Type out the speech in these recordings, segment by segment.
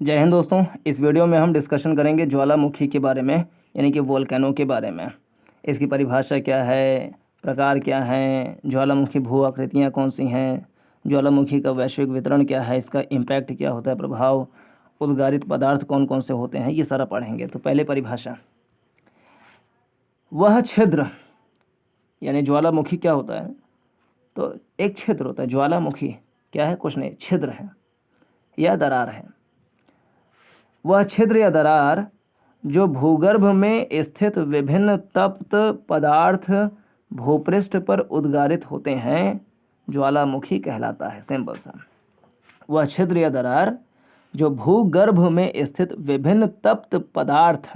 जय हिंद दोस्तों। इस वीडियो में हम डिस्कशन करेंगे ज्वालामुखी के बारे में, यानी कि वोल्केनो के बारे में। इसकी परिभाषा क्या है, प्रकार क्या हैं, ज्वालामुखी भू आकृतियाँ कौन सी हैं, ज्वालामुखी का वैश्विक वितरण क्या है, इसका इम्पैक्ट क्या होता है, प्रभाव, उद्गारित पदार्थ कौन कौन से होते हैं, ये सारा पढ़ेंगे। तो पहले परिभाषा, वह छिद्र, यानी ज्वालामुखी क्या होता है, तो एक छिद्र होता है। ज्वालामुखी क्या है, कुछ नहीं, छिद्र है या दरार है। वह छिद्र या दरार जो भूगर्भ में स्थित विभिन्न तप्त पदार्थ भूपृष्ठ पर उद्गारित होते हैं, ज्वालामुखी कहलाता है। सिंपल सा, वह छिद्र या दरार जो भूगर्भ में स्थित विभिन्न तप्त पदार्थ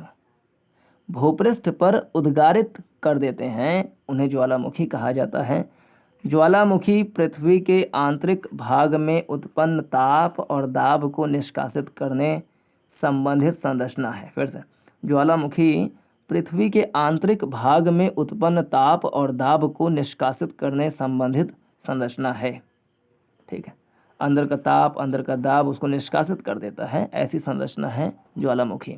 भूपृष्ठ पर उद्गारित कर देते हैं, उन्हें ज्वालामुखी कहा जाता है। ज्वालामुखी पृथ्वी के आंतरिक भाग में उत्पन्न ताप और दाब को निष्कासित करने संबंधित संरचना है। फिर से, ज्वालामुखी पृथ्वी के आंतरिक भाग में उत्पन्न ताप और दाब को निष्कासित करने संबंधित संरचना है। ठीक है, अंदर का ताप, अंदर का दाब उसको निष्कासित कर देता है, ऐसी संरचना है ज्वालामुखी।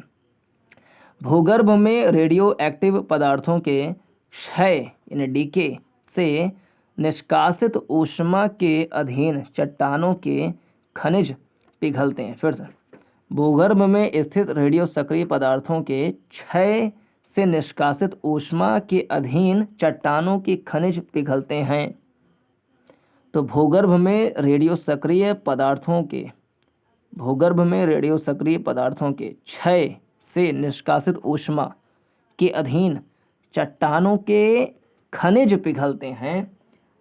भूगर्भ में रेडियो एक्टिव पदार्थों के क्षय यानी डीके से निष्कासित ऊष्मा के अधीन चट्टानों के खनिज पिघलते हैं। फिर से, भूगर्भ में स्थित रेडियो सक्रिय पदार्थों के क्षय से निष्कासित ऊष्मा के अधीन चट्टानों के खनिज पिघलते हैं। तो भूगर्भ में रेडियो सक्रिय पदार्थों के क्षय से निष्कासित ऊष्मा के अधीन चट्टानों के खनिज पिघलते हैं,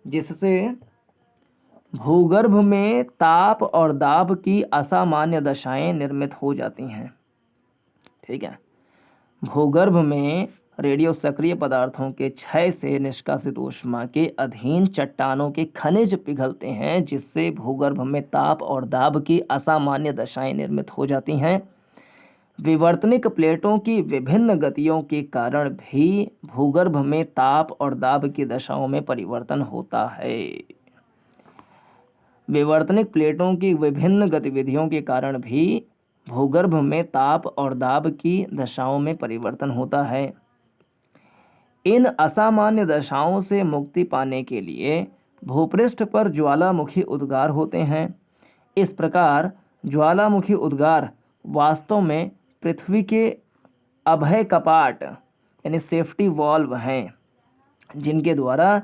जिससे भूगर्भ में ताप और दाब की असामान्य दशाएं निर्मित हो जाती हैं। ठीक है, भूगर्भ में रेडियो सक्रिय पदार्थों के क्षय से निष्कासित ऊष्मा के अधीन चट्टानों के खनिज पिघलते हैं, जिससे भूगर्भ में ताप और दाब की असामान्य दशाएं निर्मित हो जाती हैं। विवर्तनिक प्लेटों की विभिन्न गतियों के कारण भी भूगर्भ में ताप और दाब की दशाओं में परिवर्तन होता है। विवर्तनिक प्लेटों की विभिन्न गतिविधियों के कारण भी भूगर्भ में ताप और दाब की दशाओं में परिवर्तन होता है। इन असामान्य दशाओं से मुक्ति पाने के लिए भूपृष्ठ पर ज्वालामुखी उद्गार होते हैं। इस प्रकार ज्वालामुखी उद्गार वास्तव में पृथ्वी के अभय कपाट यानी सेफ्टी वॉल्व हैं, जिनके द्वारा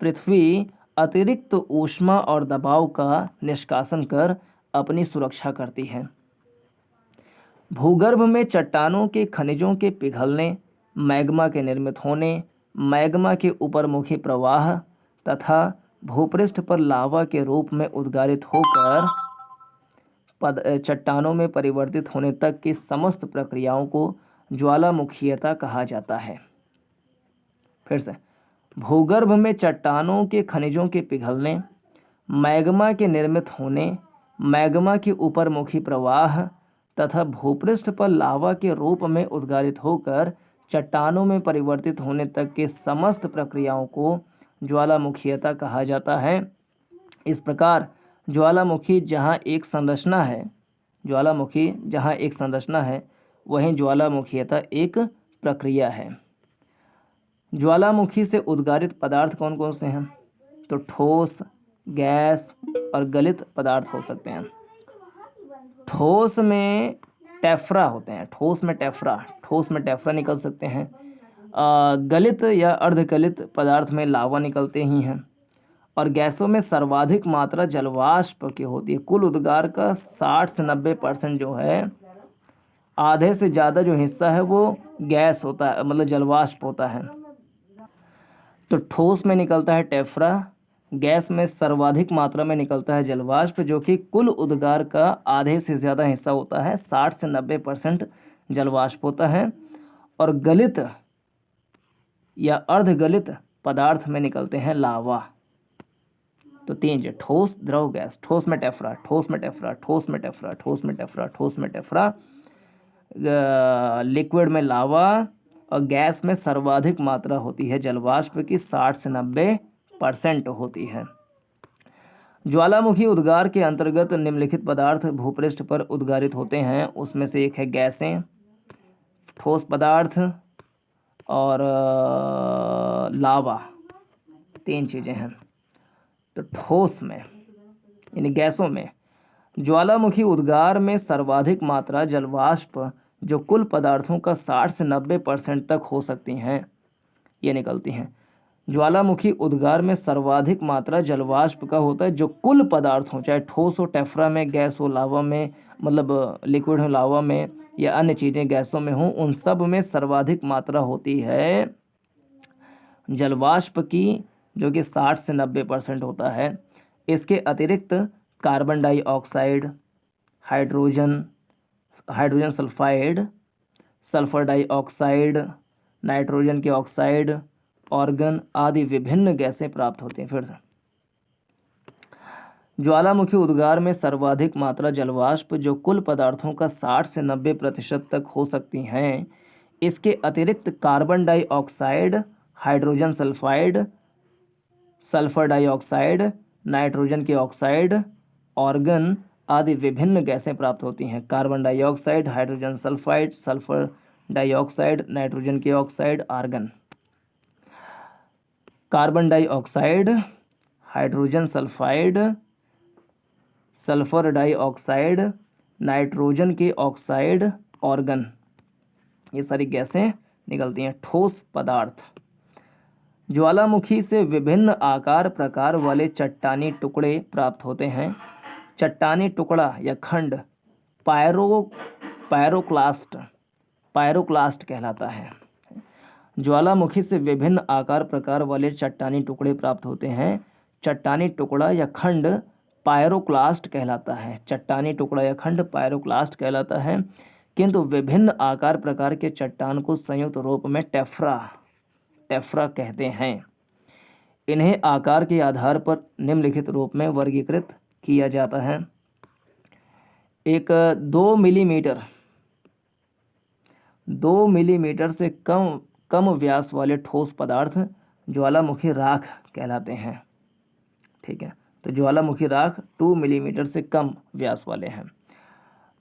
पृथ्वी अतिरिक्त ऊष्मा और दबाव का निष्कासन कर अपनी सुरक्षा करती है। भूगर्भ में चट्टानों के खनिजों के पिघलने, मैग्मा के निर्मित होने, मैग्मा के ऊपरमुखी प्रवाह तथा भूपृष्ठ पर लावा के रूप में उद्गारित होकर चट्टानों में परिवर्तित होने तक की समस्त प्रक्रियाओं को ज्वालामुखीयता कहा जाता है। फिर से, भूगर्भ में चट्टानों के खनिजों के पिघलने, मैग्मा के निर्मित होने, मैग्मा के ऊपरमुखी प्रवाह तथा भूपृष्ठ पर लावा के रूप में उद्गारित होकर चट्टानों में परिवर्तित होने तक के समस्त प्रक्रियाओं को ज्वालामुखीयता कहा जाता है। इस प्रकार ज्वालामुखी जहाँ एक संरचना है, वहीं ज्वालामुखीयता एक प्रक्रिया है। ज्वालामुखी से उद्गारित पदार्थ कौन कौन से हैं, तो ठोस, गैस और गलित पदार्थ हो सकते हैं। ठोस में टेफ्रा होते हैं, ठोस में टेफ्रा निकल सकते हैं। गलित या अर्धगलित पदार्थ में लावा निकलते ही हैं। और गैसों में सर्वाधिक मात्रा जलवाष्प की होती है। कुल उद्गार का 60 से 90% जो है, आधे से ज़्यादा जो हिस्सा है वो गैस होता है, मतलब जलवाष्प होता है। तो ठोस में निकलता है टेफ्रा, गैस में सर्वाधिक मात्रा में निकलता है जलवाष्प, जो कि कुल उद्गार का आधे से ज़्यादा हिस्सा होता है, 60 से 90% जलवाष्प होता है। और गलित या अर्धगलित पदार्थ में निकलते हैं लावा। तो तीन जो ठोस, द्रव, गैस। ठोस में टेफ्रा, लिक्विड में लावा और गैस में सर्वाधिक मात्रा होती है जलवाष्प की, 60 से 90% होती है। ज्वालामुखी उद्गार के अंतर्गत निम्नलिखित पदार्थ भूपृष्ठ पर उद्गारित होते हैं। उसमें से एक है गैसें, ठोस पदार्थ और लावा। तीन चीज़ें हैं। तो ठोस में यानी गैसों में ज्वालामुखी उद्गार में सर्वाधिक मात्रा जलवाष्प जो कुल पदार्थों का 60 से 90% तक हो सकती हैं, ये निकलती हैं। ज्वालामुखी उद्गार में सर्वाधिक मात्रा जलवाष्प का होता है जो कुल पदार्थ हो, चाहे ठोस हो टेफ्रा में, गैस हो लावा में, मतलब लिक्विड हो लावा में, या अन्य चीज़ें गैसों में हों, उन सब में सर्वाधिक मात्रा होती है जलवाष्प की, जो कि 60 से 90% होता है। इसके अतिरिक्त carbon dioxide, hydrogen hydrogen sulphide, sulphur dioxide, nitrogen के ऑक्साइड, ऑर्गन आदि विभिन्न गैसें प्राप्त होती हैं। फिर से ज्वालामुखी उद्गार में सर्वाधिक मात्रा जलवाष्प जो कुल पदार्थों का 60 से 90% तक हो सकती हैं। इसके अतिरिक्त carbon dioxide, hydrogen sulphide, sulphur dioxide, nitrogen के ऑक्साइड, ऑर्गन आदि विभिन्न गैसें प्राप्त होती हैं। Carbon dioxide, hydrogen sulphide, sulphur dioxide, nitrogen के oxide, argon. Carbon dioxide, hydrogen sulphide, sulphur dioxide, nitrogen के ऑक्साइड, ऑर्गन, ये सारी गैसें निकलती हैं। ठोस पदार्थ ज्वालामुखी से विभिन्न आकार प्रकार वाले चट्टानी टुकड़े प्राप्त होते हैं। चट्टानी टुकड़ा या खंड पायरोक्लास्ट कहलाता है। ज्वालामुखी से विभिन्न आकार प्रकार वाले चट्टानी टुकड़े प्राप्त होते हैं। चट्टानी टुकड़ा या खंड पायरोक्लास्ट कहलाता है। चट्टानी टुकड़ा या खंड पायरोक्लास्ट कहलाता है, किंतु विभिन्न आकार प्रकार के चट्टान को संयुक्त रूप में टेफ्रा कहते हैं। इन्हें आकार के आधार पर निम्नलिखित रूप में वर्गीकृत किया जाता है। एक 2 मिलीमीटर से कम व्यास वाले ठोस पदार्थ ज्वालामुखी राख कहलाते हैं। ठीक है, तो ज्वालामुखी राख 2 मिलीमीटर से कम व्यास वाले हैं।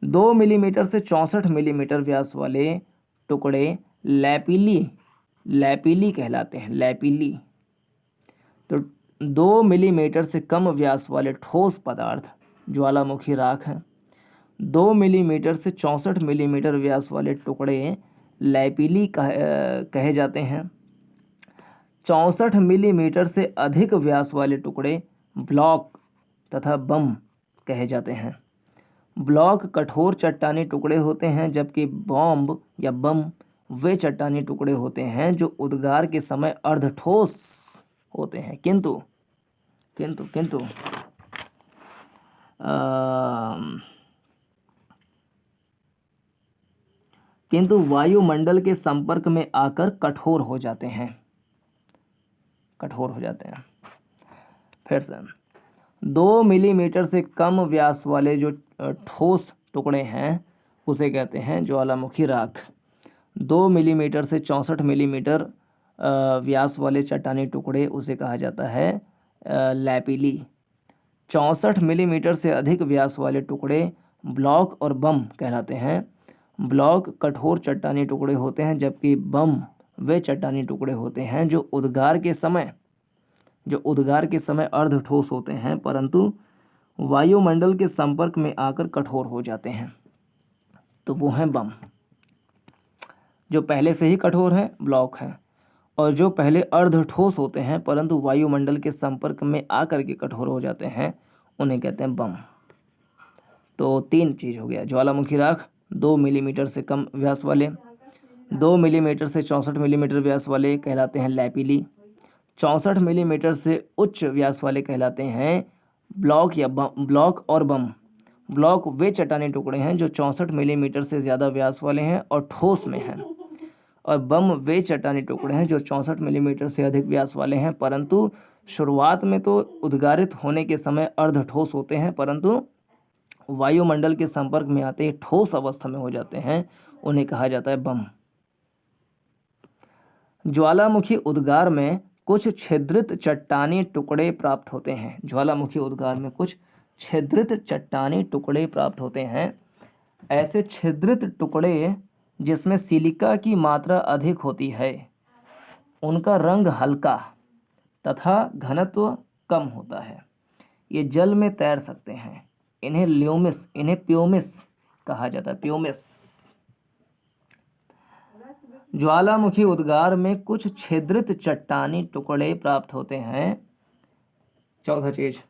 2 मिलीमीटर से 64 मिलीमीटर व्यास वाले टुकड़े लैपिली कहलाते हैं। लैपिली। तो 2 मिलीमीटर से कम व्यास वाले ठोस पदार्थ ज्वालामुखी राख हैं। 2 मिलीमीटर से 64 मिलीमीटर व्यास वाले टुकड़े लैपिली कहे जाते हैं। 64 मिलीमीटर से अधिक व्यास वाले टुकड़े ब्लॉक तथा बम कहे जाते हैं। ब्लॉक कठोर चट्टानी टुकड़े होते हैं, जबकि बॉम्ब या बम वे चट्टानी टुकड़े होते हैं जो उद्गार के समय अर्धठोस होते हैं, किंतु वायुमंडल के संपर्क में आकर कठोर हो जाते हैं। फिर से 2 मिलीमीटर से कम व्यास वाले जो ठोस टुकड़े हैं उसे कहते हैं ज्वालामुखी राख। 2 मिलीमीटर से 64 मिलीमीटर व्यास वाले चट्टानी टुकड़े उसे कहा जाता है लैपिली। 64 मिलीमीटर से अधिक व्यास वाले टुकड़े ब्लॉक और बम कहलाते हैं। ब्लॉक कठोर चट्टानी टुकड़े होते हैं, जबकि बम वे चट्टानी टुकड़े होते हैं जो उद्गार के समय अर्धठोस होते हैं, परंतु वायुमंडल के संपर्क में आकर कठोर हो जाते हैं। तो वो हैं बम। जो पहले से ही कठोर हैं ब्लॉक हैं, और जो पहले अर्धठोस होते हैं परंतु वायुमंडल के संपर्क में आकर के कठोर हो जाते हैं, उन्हें कहते हैं बम। तो 3 चीज़ हो गया। ज्वालामुखी राख 2 मिलीमीटर से कम व्यास वाले, 2 मिलीमीटर से 64 मिलीमीटर व्यास वाले कहलाते हैं लैपिली, 64 मिलीमीटर से उच्च व्यास वाले कहलाते हैं ब्लॉक या बम। ब्लॉक और बम। ब्लॉक वे चट्टानी टुकड़े हैं जो 64 मिलीमीटर से ज़्यादा व्यास वाले हैं और ठोस में हैं, और बम वे चट्टानी टुकड़े हैं जो 64 मिलीमीटर से अधिक व्यास वाले हैं, परंतु शुरुआत में तो उद्गारित होने के समय अर्धठोस होते हैं, परंतु वायुमंडल के संपर्क में आते ही ठोस अवस्था में हो जाते हैं, उन्हें कहा जाता है बम। ज्वालामुखी उद्गार में कुछ छिद्रित चट्टानी टुकड़े प्राप्त होते हैं। ज्वालामुखी उद्गार में कुछ छिद्रित चट्टानी टुकड़े प्राप्त होते हैं। ऐसे छिद्रित टुकड़े जिसमें सिलिका की मात्रा अधिक होती है, उनका रंग हल्का तथा घनत्व कम होता है। ये जल में तैर सकते हैं। इन्हें प्योमिस कहा जाता है। प्योमिस। ज्वालामुखी उद्गार में कुछ छिद्रित चट्टानी टुकड़े प्राप्त होते हैं। चौथा चीज,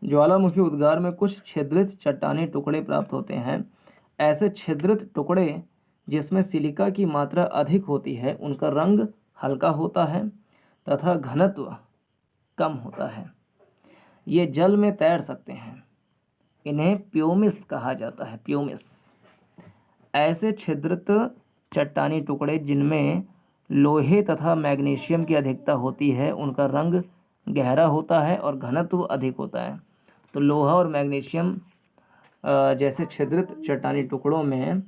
ज्वालामुखी उद्गार में कुछ छिद्रित चट्टानी टुकड़े प्राप्त होते हैं। ऐसे छिद्रित टुकड़े जिसमें सिलिका की मात्रा अधिक होती है, उनका रंग हल्का होता है तथा घनत्व कम होता है। ये जल में तैर सकते हैं। इन्हें प्योमिस कहा जाता है। प्योमिस। ऐसे छिद्रित चट्टानी टुकड़े जिनमें लोहे तथा मैग्नीशियम की अधिकता होती है, उनका रंग गहरा होता है और घनत्व अधिक होता है। तो लोहा और मैग्नीशियम जैसे छिद्रित चट्टानी टुकड़ों में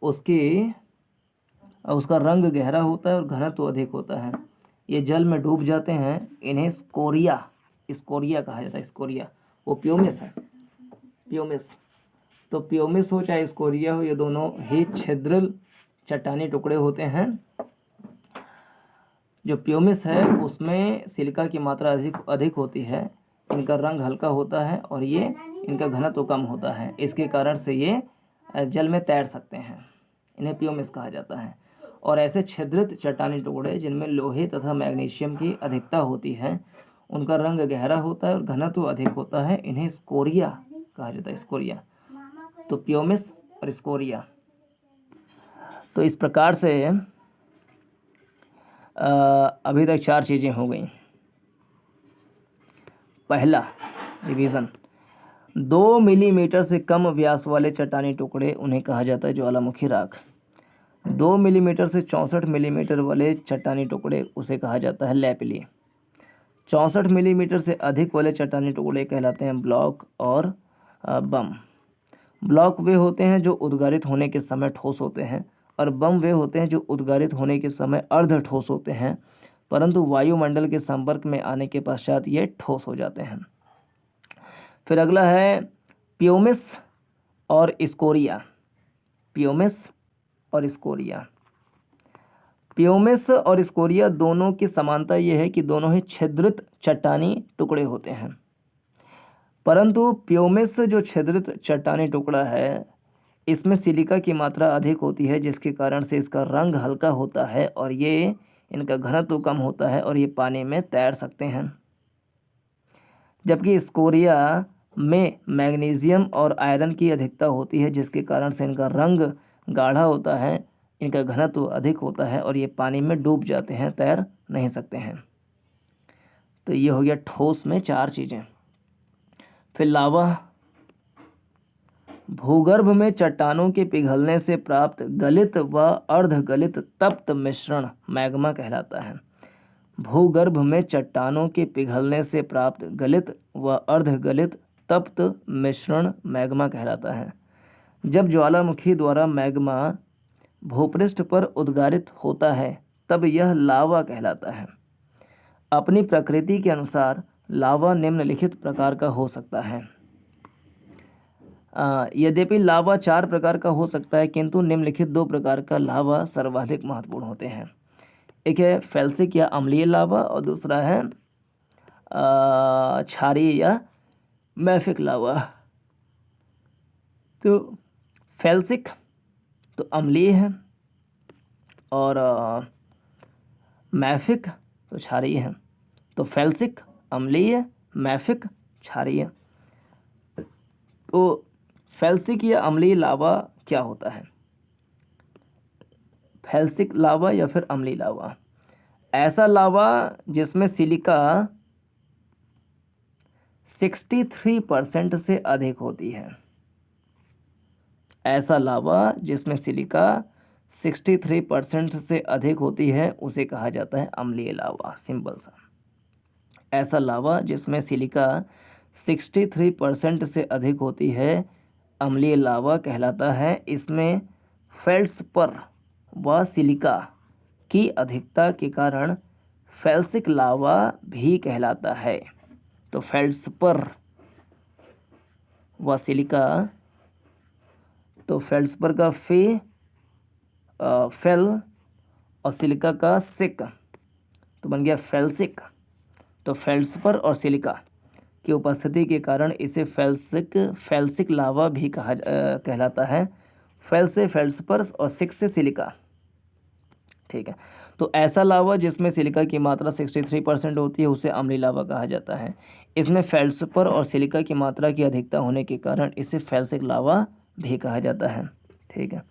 उसका रंग गहरा होता है और घनत्व अधिक होता है। ये जल में डूब जाते हैं। इन्हें स्कोरिया कहा जाता है। स्कोरिया। वो प्योमिस है। प्योमिस। तो प्योमिस हो चाहे स्कोरिया हो, ये दोनों ही छिद्रित चट्टानी टुकड़े होते हैं। जो प्योमिस है उसमें सिलिका की मात्रा अधिक होती है। इनका रंग हल्का होता है और ये इनका घनत्व कम होता है। इसके कारण से ये जल में तैर सकते हैं। इन्हें प्योमिस कहा जाता है। और ऐसे छिद्रित चट्टानी टुकड़े जिनमें लोहे तथा मैग्नीशियम की अधिकता होती है, उनका रंग गहरा होता है और घनत्व अधिक होता है। इन्हें स्कोरिया कहा जाता है। स्कोरिया। तो प्योमिस और स्कोरिया। तो इस प्रकार से अभी तक 4 चीज़ें हो गई। पहला रिवीजन, 2 मिलीमीटर से कम व्यास वाले चट्टानी टुकड़े, उन्हें कहा जाता है ज्वालामुखी राख। 2 मिलीमीटर से 64 मिलीमीटर वाले चट्टानी टुकड़े, उसे कहा जाता है लैपली। 64 मिलीमीटर से अधिक वाले चट्टानी टुकड़े कहलाते हैं ब्लॉक और बम। ब्लॉक वे होते हैं जो उद्गारित होने के समय ठोस होते हैं, और बम वे होते हैं जो उद्गारित होने के समय अर्ध ठोस होते हैं, परंतु वायुमंडल के संपर्क में आने के पश्चात ये ठोस हो जाते हैं। फिर अगला है प्योमिस और स्कोरिया। प्योमिस और स्कोरिया। प्योमिस और स्कोरिया दोनों की समानता यह है कि दोनों ही छिद्रित चट्टानी टुकड़े होते हैं, परंतु प्योमिस जो छिद्रित चट्टानी टुकड़ा है, इसमें सिलिका की मात्रा अधिक होती है, जिसके कारण से इसका रंग हल्का होता है और ये इनका घनत्व कम होता है और ये पानी में तैर सकते हैं। जबकि स्कोरिया में मैग्नीशियम और आयरन की अधिकता होती है, जिसके कारण से इनका रंग गाढ़ा होता है, इनका घनत्व अधिक होता है और ये पानी में डूब जाते हैं, तैर नहीं सकते हैं। तो ये हो गया ठोस में 4 चीज़ें। फिर लावा। भूगर्भ में चट्टानों के पिघलने से प्राप्त गलित व अर्धगलित तप्त मिश्रण मैग्मा कहलाता है। भूगर्भ में चट्टानों के पिघलने से प्राप्त गलित व अर्धगलित तप्त मिश्रण मैग्मा कहलाता है। जब ज्वालामुखी द्वारा मैग्मा भूपृष्ठ पर उद्गारित होता है, तब यह लावा कहलाता है। अपनी प्रकृति के अनुसार लावा निम्नलिखित प्रकार का हो सकता है। यद्यपि लावा 4 प्रकार का हो सकता है, किंतु निम्नलिखित 2 प्रकार का लावा सर्वाधिक महत्वपूर्ण होते हैं। एक है फेल्सिक या अम्लीय लावा और दूसरा है क्षारीय या मैफिक लावा। तो फेल्सिक तो अम्लीय है और मैफिक तो क्षारीय है। तो फेल्सिक अम्लीय, मैफिक क्षारीय। तो फेल्सिक या अम्लीय लावा क्या होता है? फेल्सिक लावा या फिर अम्लीय लावा, ऐसा लावा जिसमें सिलिका 63% से अधिक होती है। ऐसा लावा जिसमें सिलिका 63% से अधिक होती है, उसे कहा जाता है अम्लीय लावा। सिंपल सा। ऐसा लावा जिसमें सिलिका 63% से अधिक होती है, अम्लीय लावा कहलाता है। इसमें फेल्ड्सपर व सिलिका की अधिकता के कारण फेल्सिक लावा भी कहलाता है। तो फेल्ड्स्पर व सिलिका, तो फेल्ड्स्पर का फेल और सिलिका का सिक, तो बन गया फेल्सिक। तो फेल्ड्स्पर और सिलिका की उपस्थिति के कारण इसे फेल्सिक लावा भी कहलाता है। फेल से फेल्ड्स्पर और सिक से सिलिका। ठीक है, तो ऐसा लावा जिसमें सिलिका की मात्रा 63% होती है उसे अम्लीय लावा कहा जाता है। इसमें फेल्ड्स्पर और सिलिका की मात्रा की अधिकता होने के कारण इसे फेल्सिक लावा भी कहा जाता है। ठीक है,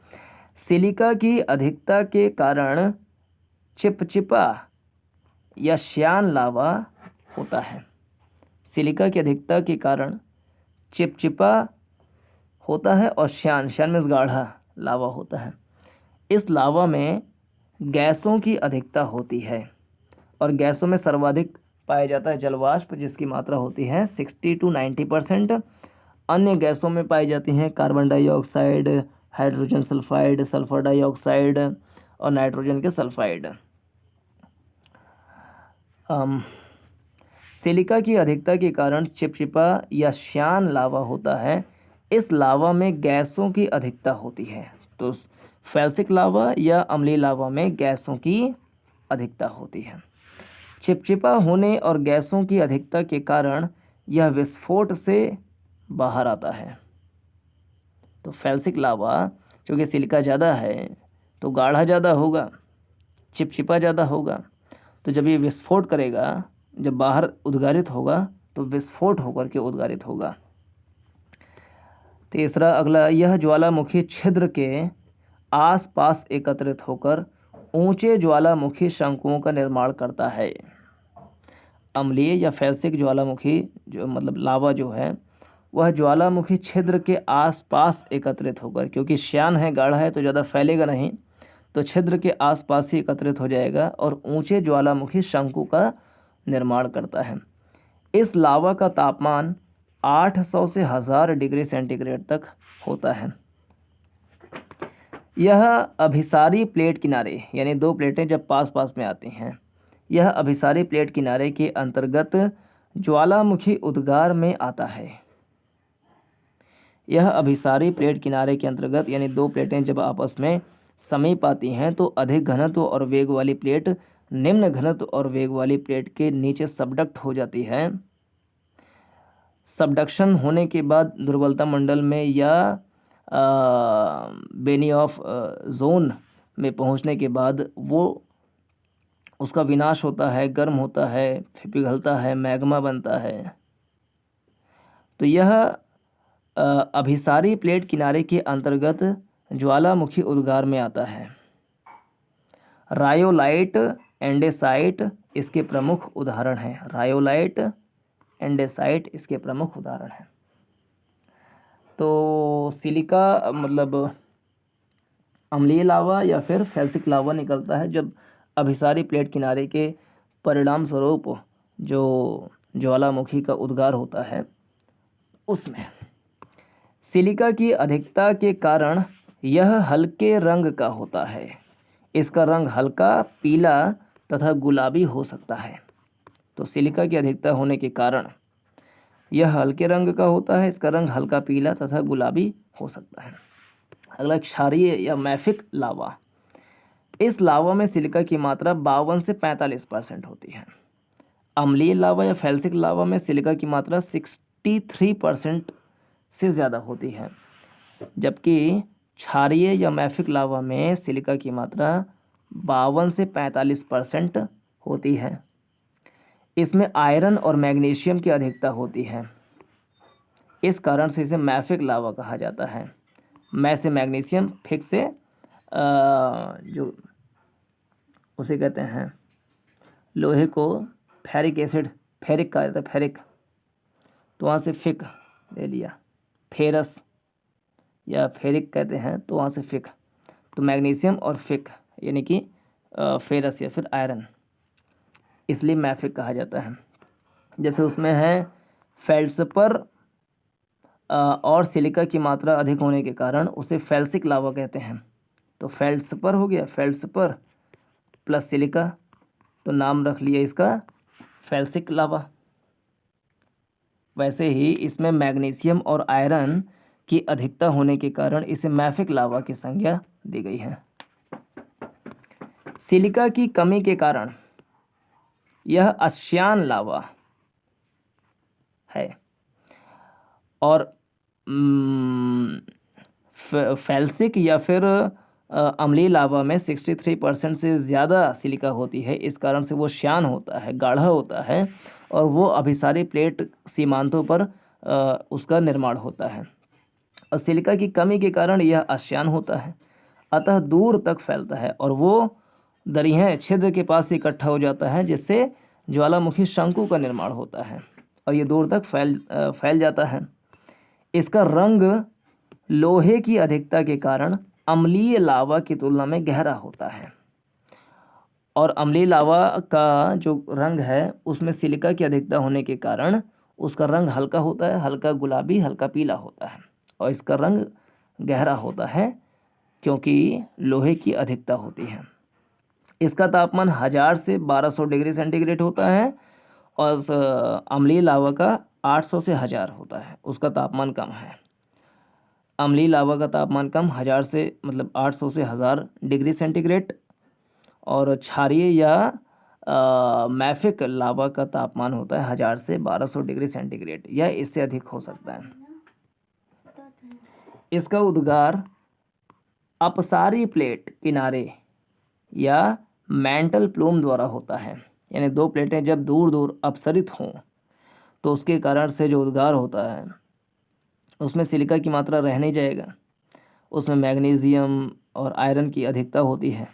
सिलिका की अधिकता के कारण चिपचिपा या श्यान लावा होता है। सिलिका की अधिकता के कारण चिपचिपा होता है और श्यान में गाढ़ा लावा होता है। इस लावा में गैसों की अधिकता होती है और गैसों में सर्वाधिक पाया जाता है जलवाष्प, जिसकी मात्रा होती है 60 to 90%। अन्य गैसों में पाई जाती हैं carbon dioxide, hydrogen sulphide, sulphur dioxide और नाइट्रोजन के सल्फाइड। सिलिका की अधिकता के कारण चिपचिपा या श्यान लावा होता है। इस लावा में गैसों की अधिकता होती है। तो फेल्सिक लावा या अम्लीय लावा में गैसों की अधिकता होती है। चिपचिपा होने और गैसों की अधिकता के कारण यह विस्फोट से बाहर आता है। तो फेल्सिक लावा चूँकि सिलिका ज़्यादा है तो गाढ़ा ज़्यादा होगा, चिपचिपा ज़्यादा होगा, तो जब ये विस्फोट करेगा, जब बाहर उद्गारित होगा तो विस्फोट होकर के उद्गारित होगा। तीसरा अगला, यह ज्वालामुखी छिद्र के आसपास एकत्रित होकर ऊंचे ज्वालामुखी शंकुओं का निर्माण करता है। अम्लीय या फेल्सिक ज्वालामुखी जो मतलब लावा जो है वह ज्वालामुखी छिद्र के आसपास एकत्रित होकर, क्योंकि श्यान है, गाढ़ा है, तो ज़्यादा फैलेगा नहीं, तो छिद्र के आसपास ही एकत्रित हो जाएगा और ऊंचे ज्वालामुखी शंकु का निर्माण करता है। इस लावा का तापमान 800 से 1000 डिग्री सेंटीग्रेड तक होता है। यह अभिसारी प्लेट किनारे, यानी दो प्लेटें जब पास पास में आती हैं, यह अभिसारी प्लेट किनारे के अंतर्गत ज्वालामुखी उद्गार में आता है। यह अभिसारी प्लेट किनारे के अंतर्गत, यानी दो प्लेटें जब आपस में समीप आती हैं तो अधिक घनत्व और वेग वाली प्लेट निम्न घनत्व और वेग वाली प्लेट के नीचे सबडक्ट हो जाती है। सबडक्शन होने के बाद दुर्बलता मंडल में या बेनियॉफ जोन में पहुंचने के बाद वो उसका विनाश होता है, गर्म होता है, फिर पिघलता है, मैग्मा बनता है। तो यह अभिसारी प्लेट किनारे के अंतर्गत ज्वालामुखी उद्गार में आता है। रायोलाइट, एंडेसाइट इसके प्रमुख उदाहरण हैं। रायोलाइट, एंडेसाइट इसके प्रमुख उदाहरण हैं। तो सिलिका मतलब अम्लीय लावा या फिर फेल्सिक लावा निकलता है जब अभिसारी प्लेट किनारे के परिणाम स्वरूप जो ज्वालामुखी का उद्गार होता है उसमें। सिलिका की अधिकता के कारण यह हल्के रंग का होता है। इसका रंग हल्का पीला तथा गुलाबी हो सकता है। तो सिलिका की अधिकता होने के कारण यह हल्के रंग का होता है, इसका रंग हल्का पीला तथा गुलाबी हो सकता है। अगला क्षारीय या मैफिक लावा। इस लावा में सिलिका की मात्रा 52 से 45% होती है। अम्लीय लावा या फेल्सिक लावा में सिलिका की मात्रा 63% से ज़्यादा होती है, जबकि क्षारीय या मैफिक लावा में सिलिका की मात्रा 52 से 45% होती है। इसमें आयरन और मैग्नीशियम की अधिकता होती है, इस कारण से इसे मैफिक लावा कहा जाता है। मै से मैग्नीशियम, फिक से जो उसे कहते हैं लोहे को फेरिक एसिड, फेरिक कहा जाता है, फेरिक, तो वहाँ से फिक ले लिया। फेरस या फेरिक कहते हैं तो वहाँ से फिक, तो मैग्नीशियम और फिक यानी कि फेरस या फिर आयरन, इसलिए मैफिक कहा जाता है। जैसे उसमें है फेल्ड्स्पर और सिलिका की मात्रा अधिक होने के कारण उसे फेल्सिक लावा कहते हैं। तो फेल्ड्स्पर हो गया, फेल्ड्स्पर प्लस सिलिका तो नाम रख लिया इसका फेल्सिक लावा। वैसे ही इसमें मैग्नीशियम और आयरन की अधिकता होने के कारण इसे मैफिक लावा की संज्ञा दी गई है। सिलिका की कमी के कारण यह आसियान लावा है और फेल्सिक या फिर अम्लीय लावा में 63% से ज़्यादा सिलिका होती है। इस कारण से वो श्यान होता है, गाढ़ा होता है और वो अभिसारी प्लेट सीमांतों पर उसका निर्माण होता है। और सिलिका की कमी के कारण यह आसियान होता है, अतः दूर तक फैलता है और वो दरियाएं छिद्र के पास इकट्ठा हो जाता है, जिससे ज्वालामुखी शंकु का निर्माण होता है और ये दूर तक फैल जाता है। इसका रंग लोहे की अधिकता के कारण अम्लीय लावा की तुलना में गहरा होता है और अम्लीय लावा का जो रंग है उसमें सिलिका की अधिकता होने के कारण उसका रंग हल्का होता है, हल्का गुलाबी, हल्का पीला होता है और इसका रंग गहरा होता है क्योंकि लोहे की अधिकता होती है। इसका तापमान 1000 से 1200 डिग्री सेंटीग्रेड होता है और अम्लीय लावा का 800 से 1000 होता है, उसका तापमान कम है। अम्लीय लावा का तापमान कम 1000 से 800 से 1000 डिग्री सेंटीग्रेड और क्षारीय या मैफिक लावा का तापमान होता है 1000 से 1200 डिग्री सेंटीग्रेड या इससे अधिक हो सकता है। इसका उद्गार अपसारी प्लेट किनारे या मेंटल प्लूम द्वारा होता है, यानी दो प्लेटें जब दूर दूर अपसरित हों तो उसके कारण से जो उद्गार होता है उसमें सिलिका की मात्रा रह नहीं जाएगा, उसमें मैग्नीशियम और आयरन की अधिकता होती है।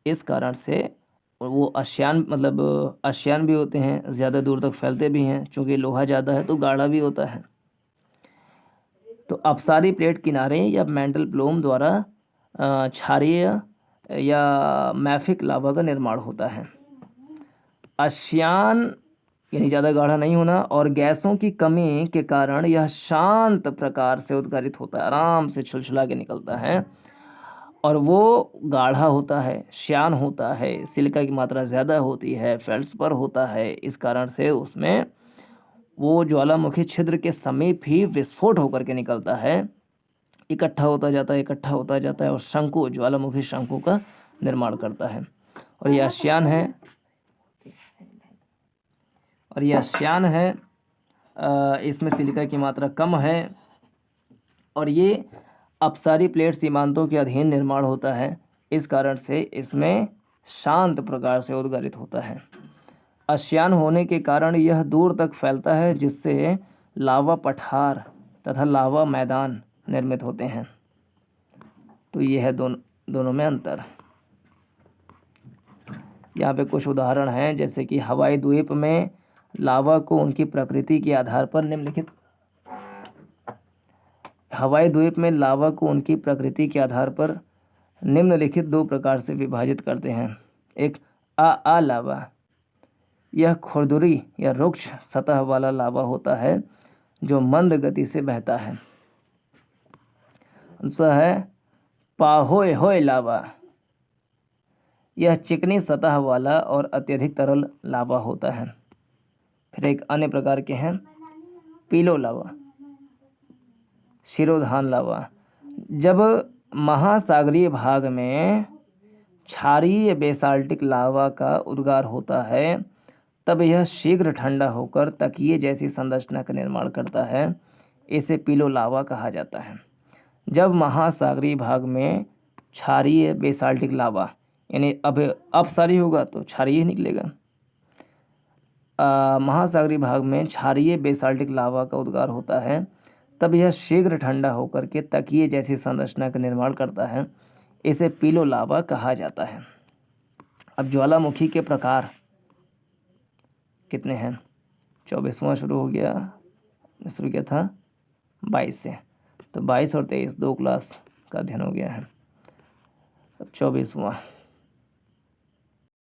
इस कारण से वो आसियान भी होते हैं, ज़्यादा दूर तक फैलते भी हैं, चूँकि लोहा ज़्यादा है तो गाढ़ा भी होता है। तो अपसारी प्लेट किनारे या मेंटल प्लूम द्वारा क्षारीय या मैफिक लावा का निर्माण होता है। आसियान यानी ज़्यादा गाढ़ा नहीं होना और गैसों की कमी के कारण यह शांत प्रकार से उद्गारित होता है, आराम से छुलछुला के निकलता है और वो गाढ़ा होता है, श्यान होता है, सिलिका की मात्रा ज़्यादा होती है, फेल्ड्स्पर होता है। इस कारण से उसमें वो ज्वालामुखी छिद्र के समीप ही विस्फोट होकर के निकलता है, इकट्ठा होता जाता है, इकट्ठा होता जाता है और शंकु, ज्वालामुखी शंकु का निर्माण करता है। और यह आसियान है इसमें सिलिका की मात्रा कम है और ये अपसारी प्लेट सीमांतों के अधीन निर्माण होता है। इस कारण से इसमें शांत प्रकार से उद्गारित होता है। आसियान होने के कारण यह दूर तक फैलता है, जिससे लावा पठार तथा लावा मैदान निर्मित होते हैं। तो ये है दोनों में अंतर। यहाँ पे कुछ उदाहरण हैं, जैसे कि हवाई द्वीप में लावा को उनकी प्रकृति के आधार पर निम्नलिखित दो प्रकार से विभाजित करते हैं। एक आ लावा, यह खुरदुरी या रुक्ष सतह वाला लावा होता है जो मंद गति से बहता है। दूसरा है पाहोय होय लावा, यह चिकनी सतह वाला और अत्यधिक तरल लावा होता है। फिर एक अन्य प्रकार के हैं पीलो लावा, शिरोधान लावा। जब महासागरीय भाग में क्षारीय बेसाल्टिक लावा का उद्गार होता है तब यह शीघ्र ठंडा होकर तकिए जैसी संरचना का निर्माण करता है। इसे पीलो लावा कहा जाता है। जब महासागरीय भाग में क्षारीय बेसाल्टिक लावा यानी अब अपसारी होगा तो क्षारीय निकलेगा, महासागरीय भाग में क्षारीय बेसाल्टिक लावा का उद्गार होता है तब यह शीघ्र ठंडा होकर के तकिए जैसी संरचना का निर्माण करता है। इसे पीलो लावा कहा जाता है। अब ज्वालामुखी के प्रकार कितने हैं? 24वां शुरू किया था 22 से, तो 22 और 23 2 क्लास का अध्ययन हो गया है। अब 24वां